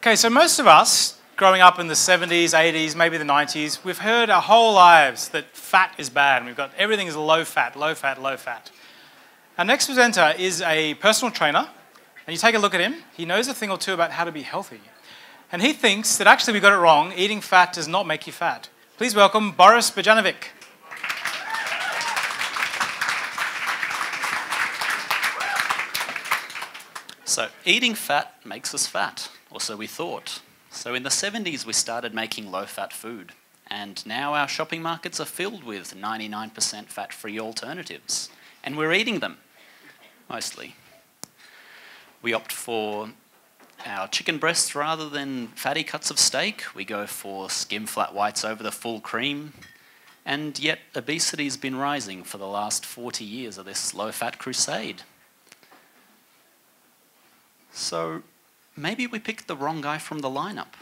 Okay, so most of us, growing up in the 70s, 80s, maybe the 90s, we've heard our whole lives that fat is bad, and we've got everything is low fat, low fat, low fat. Our next presenter is a personal trainer, and you take a look at him, he knows a thing or two about how to be healthy. And he thinks that actually we got it wrong, eating fat does not make you fat. Please welcome Boris Bajanovic. So eating fat makes us fat, or so we thought. So in the 70s we started making low-fat food, and now our shopping markets are filled with 99% fat-free alternatives, and we're eating them, mostly. We opt for our chicken breasts rather than fatty cuts of steak. We go for skim flat whites over the full cream, and yet obesity has been rising for the last 40 years of this low-fat crusade. So maybe we picked the wrong guy from the lineup.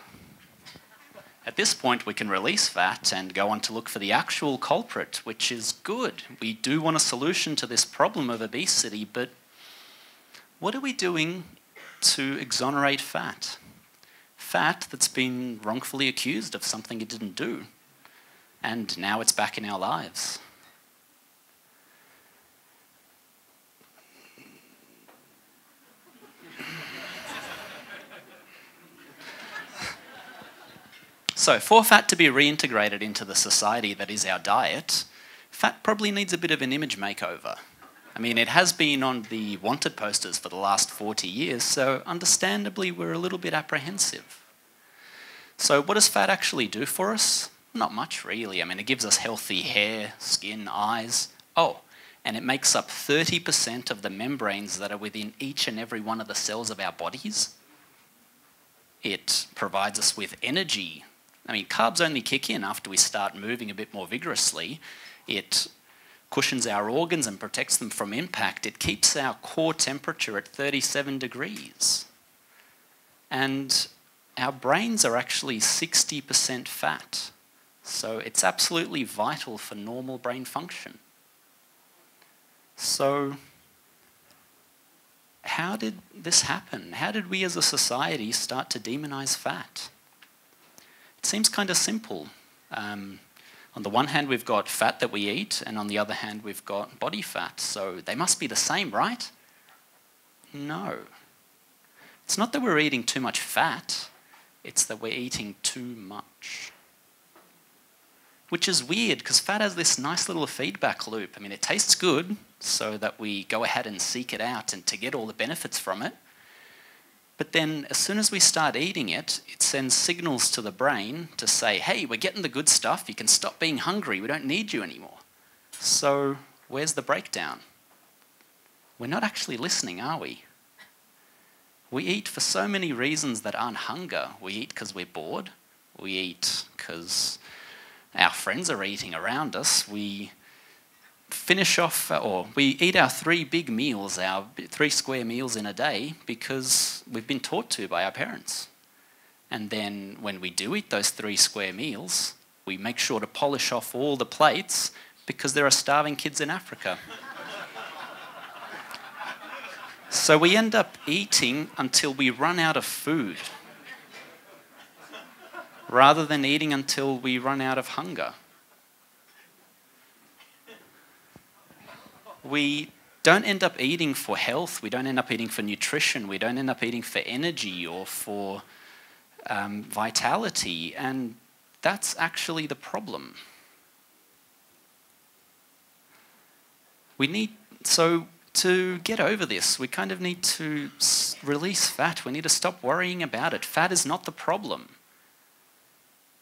At this point, we can release fat and go on to look for the actual culprit, which is good. We do want a solution to this problem of obesity, but what are we doing to exonerate fat? Fat that's been wrongfully accused of something it didn't do, and now it's back in our lives. So for fat to be reintegrated into the society that is our diet, fat probably needs a bit of an image makeover. I mean, it has been on the wanted posters for the last 40 years, so understandably we're a little bit apprehensive. So what does fat actually do for us? Not much really. I mean, it gives us healthy hair, skin, eyes. Oh, and it makes up 30% of the membranes that are within each and every one of the cells of our bodies. It provides us with energy. I mean, carbs only kick in after we start moving a bit more vigorously. It cushions our organs and protects them from impact. It keeps our core temperature at 37 degrees. And our brains are actually 60% fat. So it's absolutely vital for normal brain function. So how did this happen? How did we as a society start to demonize fat? It seems kind of simple. On the one hand, we've got fat that we eat, and on the other hand, we've got body fat. So they must be the same, right? No. It's not that we're eating too much fat, it's that we're eating too much. Which is weird, because fat has this nice little feedback loop. I mean, it tastes good, so that we go ahead and seek it out and to get all the benefits from it. But then as soon as we start eating it, it sends signals to the brain to say, hey, we're getting the good stuff, you can stop being hungry, we don't need you anymore. So where's the breakdown? We're not actually listening, are we? We eat for so many reasons that aren't hunger. We eat because we're bored. We eat because our friends are eating around us. We finish off, or we eat our 3 big meals, our 3 square meals in a day because we've been taught to by our parents. And then when we do eat those 3 square meals, we make sure to polish off all the plates because there are starving kids in Africa. So we end up eating until we run out of food, rather than eating until we run out of hunger. We don't end up eating for health, we don't end up eating for nutrition, we don't end up eating for energy or for vitality, and that's actually the problem. So to get over this, we kind of need to release fat. We need to stop worrying about it. Fat is not the problem.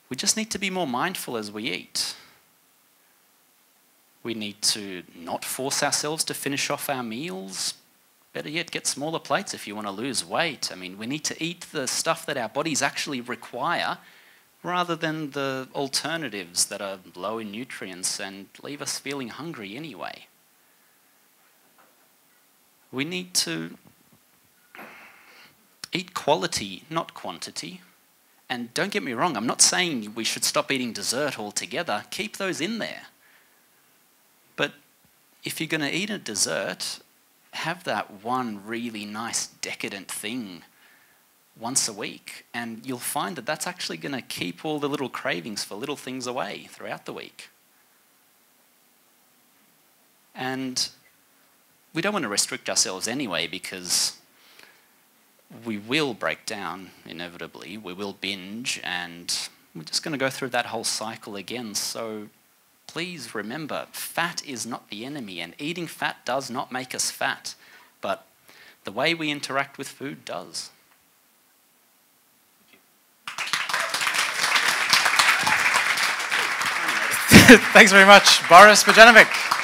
We just need to be more mindful as we eat. We need to not force ourselves to finish off our meals. Better yet, get smaller plates if you want to lose weight. I mean, we need to eat the stuff that our bodies actually require rather than the alternatives that are low in nutrients and leave us feeling hungry anyway. We need to eat quality, not quantity. And don't get me wrong, I'm not saying we should stop eating dessert altogether. Keep those in there. But if you're going to eat a dessert, have that one really nice decadent thing once a week, and you'll find that that's actually going to keep all the little cravings for little things away throughout the week. And we don't want to restrict ourselves anyway, because we will break down inevitably, we will binge, and we're just going to go through that whole cycle again. So please remember, fat is not the enemy, and eating fat does not make us fat, but the way we interact with food does. Thanks very much, Boris Bajanovic.